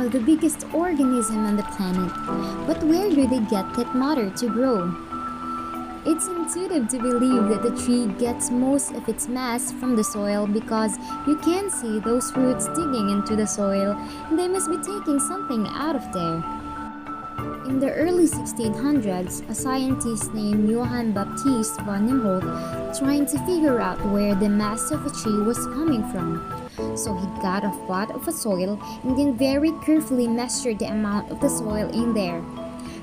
now the biggest organism on the planet. But where do they get that matter to grow? It's intuitive to believe that the tree gets most of its mass from the soil because you can see those roots digging into the soil and they must be taking something out of there. In the early 1600s, a scientist named Johann Baptist von Helmholtz trying to figure out where the mass of a tree was coming from. So he got a pot of soil and then very carefully measured the amount of the soil in there.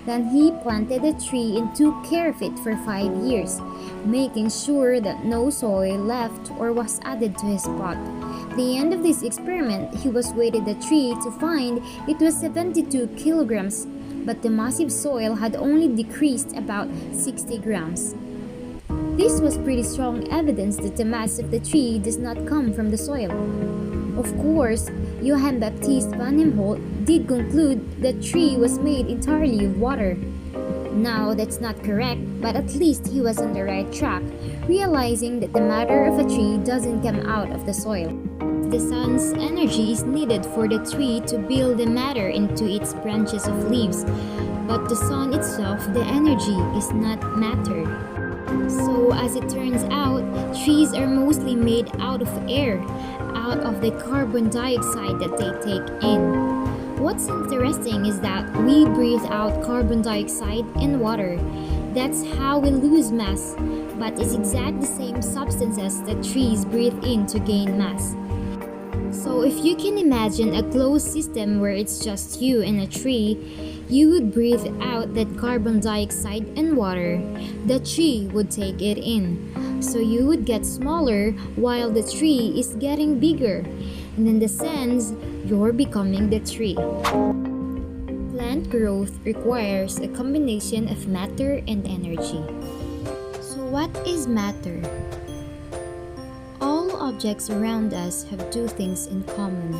Then he planted the tree and took care of it for 5 years, making sure that no soil left or was added to his pot. At the end of this experiment, he was weighted the tree to find it was 72 kilograms, but the massive soil had only decreased about 60 grams. This was pretty strong evidence that the mass of the tree does not come from the soil. Of course, Johann Baptist von Helmholtz did conclude that tree was made entirely of water. Now that's not correct, but at least he was on the right track, realizing that the matter of a tree doesn't come out of the soil. The sun's energy is needed for the tree to build the matter into its branches of leaves, but the sun itself, the energy, is not matter. So as it turns out, trees are mostly made out of air, out of the carbon dioxide that they take in. What's interesting is that we breathe out carbon dioxide and water. That's how we lose mass, but it's exactly the same substances that trees breathe in to gain mass. So if you can imagine a closed system where it's just you and a tree, you would breathe out that carbon dioxide and water. The tree would take it in. So you would get smaller while the tree is getting bigger. And in the sense, you're becoming the tree. Plant growth requires a combination of matter and energy. So what is matter? All objects around us have two things in common.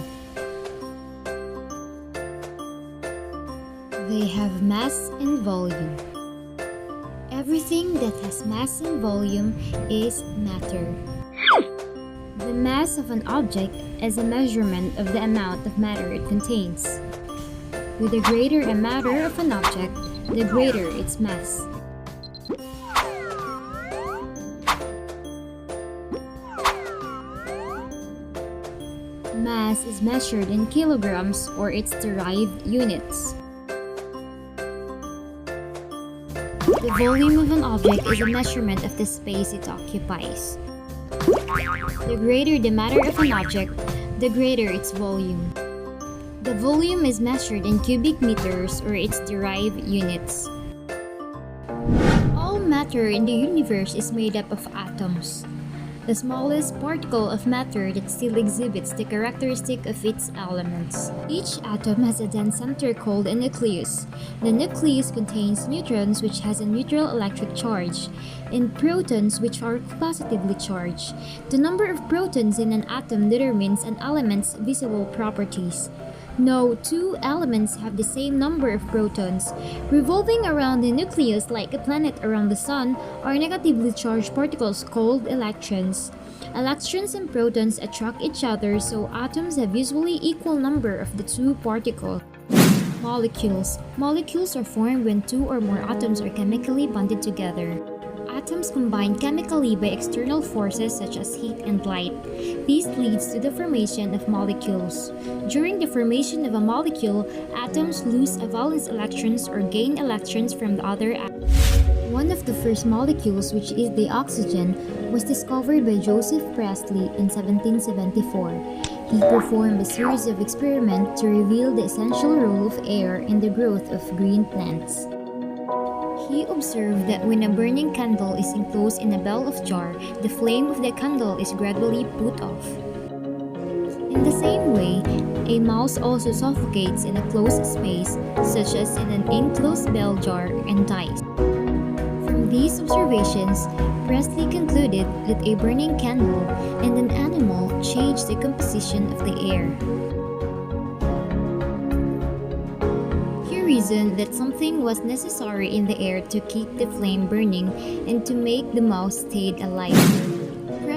They have mass and volume. Everything that has mass and volume is matter. The mass of an object is a measurement of the amount of matter it contains. With the greater the matter of an object, the greater its mass. Mass is measured in kilograms or its derived units. The volume of an object is a measurement of the space it occupies. The greater the matter of an object, the greater its volume. The volume is measured in cubic meters or its derived units. All matter in the universe is made up of atoms, the smallest particle of matter that still exhibits the characteristic of its elements. Each atom has a dense center called a nucleus. The nucleus contains neutrons, which has a neutral electric charge, and protons, which are positively charged. The number of protons in an atom determines an element's visible properties. No two elements have the same number of protons. Revolving around the nucleus like a planet around the sun are negatively charged particles called electrons. Electrons and protons attract each other, so atoms have usually equal number of the two particles. Molecules. Molecules are formed when two or more atoms are chemically bonded together. Atoms combine chemically by external forces such as heat and light. This leads to the formation of molecules. During the formation of a molecule, atoms lose a valence electrons or gain electrons from the other atoms. One of the first molecules, which is the oxygen, was discovered by Joseph Priestley in 1774. He performed a series of experiments to reveal the essential role of air in the growth of green plants. He observed that when a burning candle is enclosed in a bell of jar, the flame of the candle is gradually put off. In the same way, a mouse also suffocates in a closed space, such as in an enclosed bell jar, and dies. From these observations, Priestley concluded that a burning candle and an animal change the composition of the air. Reason that something was necessary in the air to keep the flame burning and to make the mouse stay alive.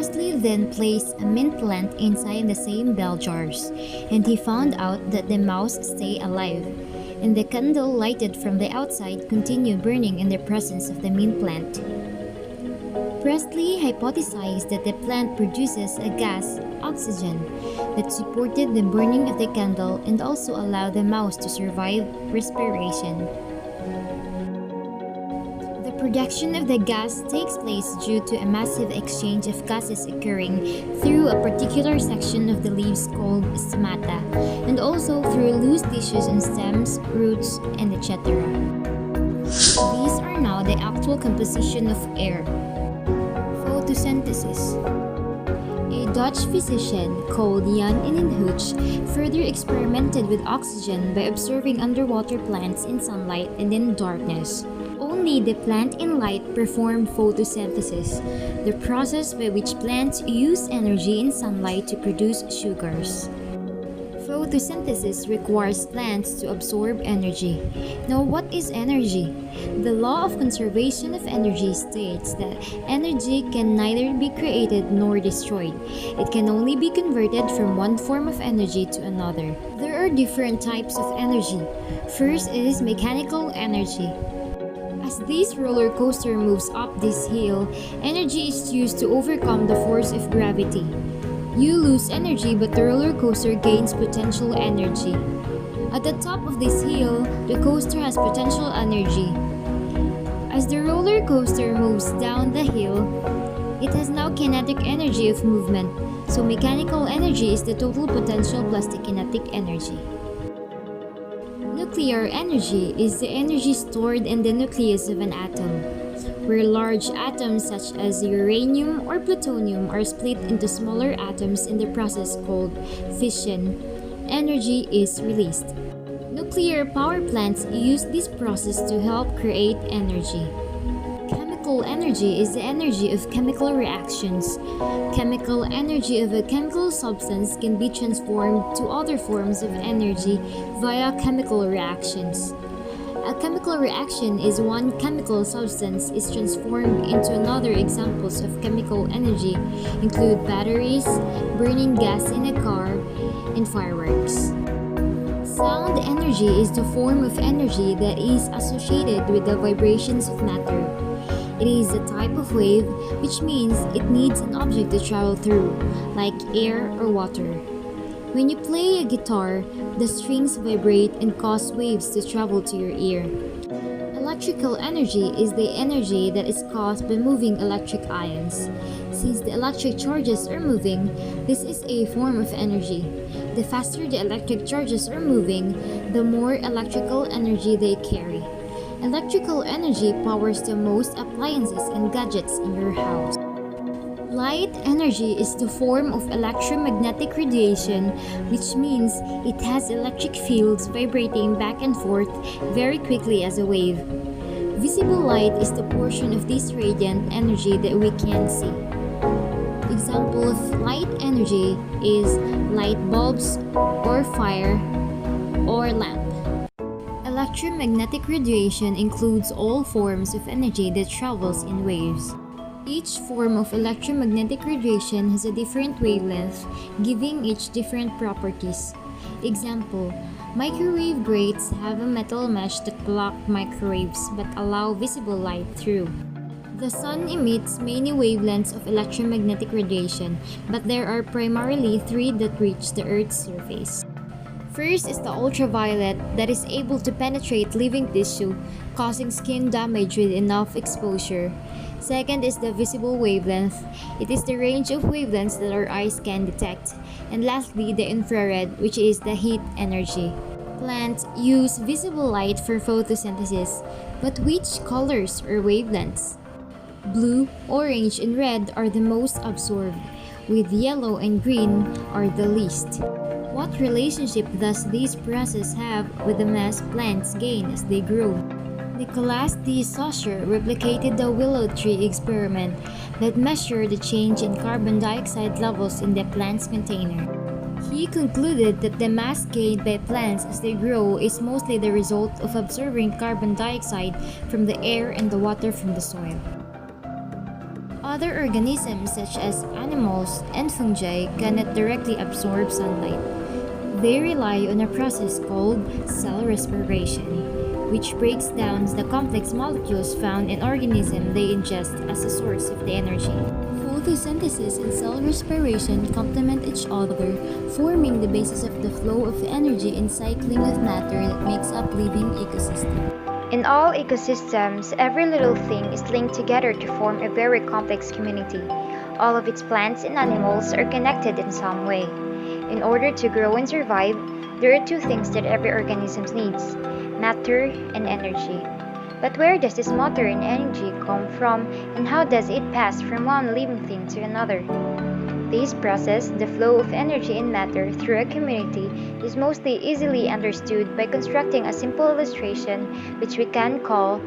Presley then placed a mint plant inside the same bell jars, and he found out that the mouse stay alive, and the candle lighted from the outside continued burning in the presence of the mint plant. Presley hypothesized that the plant produces a gas, oxygen, that supported the burning of the candle and also allowed the mouse to survive respiration. The production of the gas takes place due to a massive exchange of gases occurring through a particular section of the leaves called stomata, and also through loose tissues and stems, roots, and etc. These are now the actual composition of air. Photosynthesis. A Dutch physician called Jan Ingenhousz further experimented with oxygen by observing underwater plants in sunlight and in darkness. Only the plant in light performed photosynthesis, the process by which plants use energy in sunlight to produce sugars. Photosynthesis requires plants to absorb energy. Now, what is energy? The law of conservation of energy states that energy can neither be created nor destroyed. It can only be converted from one form of energy to another. There are different types of energy. First is mechanical energy. As this roller coaster moves up this hill, energy is used to overcome the force of gravity. You lose energy, but the roller coaster gains potential energy. At the top of this hill, the coaster has potential energy. As the roller coaster moves down the hill, it has now kinetic energy of movement, so mechanical energy is the total potential plus the kinetic energy. Nuclear energy is the energy stored in the nucleus of an atom, where large atoms such as uranium or plutonium are split into smaller atoms in the process called fission. Energy is released. Nuclear power plants use this process to help create energy. Chemical energy is the energy of chemical reactions. Chemical energy of a chemical substance can be transformed to other forms of energy via chemical reactions. A chemical reaction is one chemical substance is transformed into another. Examples of chemical energy include batteries, burning gas in a car, and fireworks. Sound energy is the form of energy that is associated with the vibrations of matter. It is a type of wave, which means it needs an object to travel through, like air or water. When you play a guitar, the strings vibrate and cause waves to travel to your ear. Electrical energy is the energy that is caused by moving electric ions. Since the electric charges are moving, this is a form of energy. The faster the electric charges are moving, the more electrical energy they carry. Electrical energy powers the most appliances and gadgets in your house. Light energy is the form of electromagnetic radiation, which means it has electric fields vibrating back and forth very quickly as a wave. Visible light is the portion of this radiant energy that we can see. Example of light energy is light bulbs or fire or lamp. Electromagnetic radiation includes all forms of energy that travels in waves. Each form of electromagnetic radiation has a different wavelength, giving each different properties. Example, microwave grates have a metal mesh that block microwaves but allow visible light through. The sun emits many wavelengths of electromagnetic radiation, but there are primarily three that reach the Earth's surface. First is the ultraviolet that is able to penetrate living tissue, causing skin damage with enough exposure. Second is the visible wavelength. It is the range of wavelengths that our eyes can detect. And lastly, the infrared, which is the heat energy. Plants use visible light for photosynthesis, but which colors or wavelengths? Blue, orange, and red are the most absorbed, with yellow and green are the least. What relationship does this process have with the mass plants gain as they grow? Nicolas de Saussure replicated the willow tree experiment that measured the change in carbon dioxide levels in the plant's container. He concluded that the mass gained by plants as they grow is mostly the result of absorbing carbon dioxide from the air and the water from the soil. Other organisms, such as animals and fungi, cannot directly absorb sunlight. They rely on a process called cell respiration, which breaks down the complex molecules found in organisms they ingest as a source of the energy. Photosynthesis and cell respiration complement each other, forming the basis of the flow of energy and cycling of matter that makes up living ecosystem. In all ecosystems, every little thing is linked together to form a very complex community. All of its plants and animals are connected in some way. In order to grow and survive, there are two things that every organism needs: matter and energy. But where does this matter and energy come from, and how does it pass from one living thing to another? This process, the flow of energy and matter through a community, is mostly easily understood by constructing a simple illustration which we can call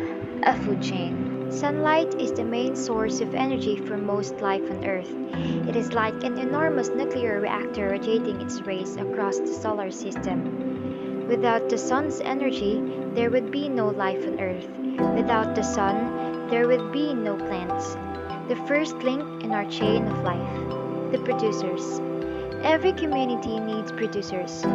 a food chain. Sunlight is the main source of energy for most life on Earth. It is like an enormous nuclear reactor radiating its rays across the solar system. Without the sun's energy, there would be no life on Earth. Without the sun, there would be no plants. The first link in our chain of life. The producers. Every community needs producers.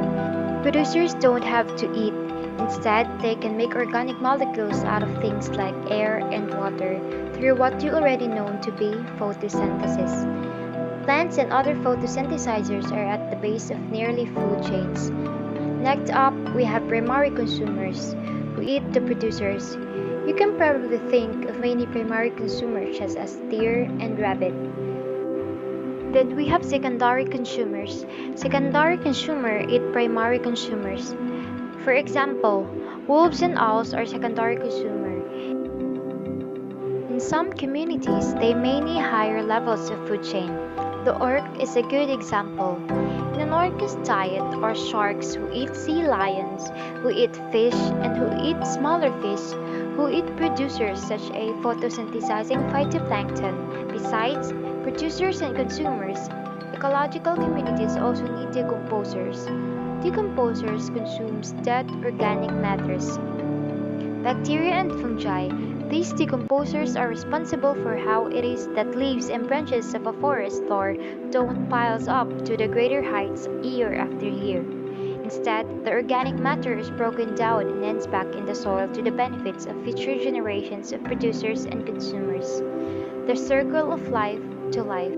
Producers don't have to eat. Instead, they can make organic molecules out of things like air and water through what you already know to be photosynthesis. Plants and other photosynthesizers are at the base of nearly food chains. Next up, we have primary consumers who eat the producers. You can probably think of many primary consumers such as deer and rabbit. Then we have secondary consumers. Secondary consumers eat primary consumers. For example, wolves and owls are secondary consumers. In some communities, they may need higher levels of food chain. The orc is a good example. In an orc's diet are sharks who eat sea lions, who eat fish, and who eat smaller fish, who eat producers such as photosynthesizing phytoplankton. Besides producers and consumers, ecological communities also need decomposers. Decomposers consume dead organic matters. Bacteria and fungi. These decomposers are responsible for how it is that leaves and branches of a forest floor don't pile up to the greater heights year after year. Instead, the organic matter is broken down and ends back in the soil to the benefits of future generations of producers and consumers. The circle of life to life.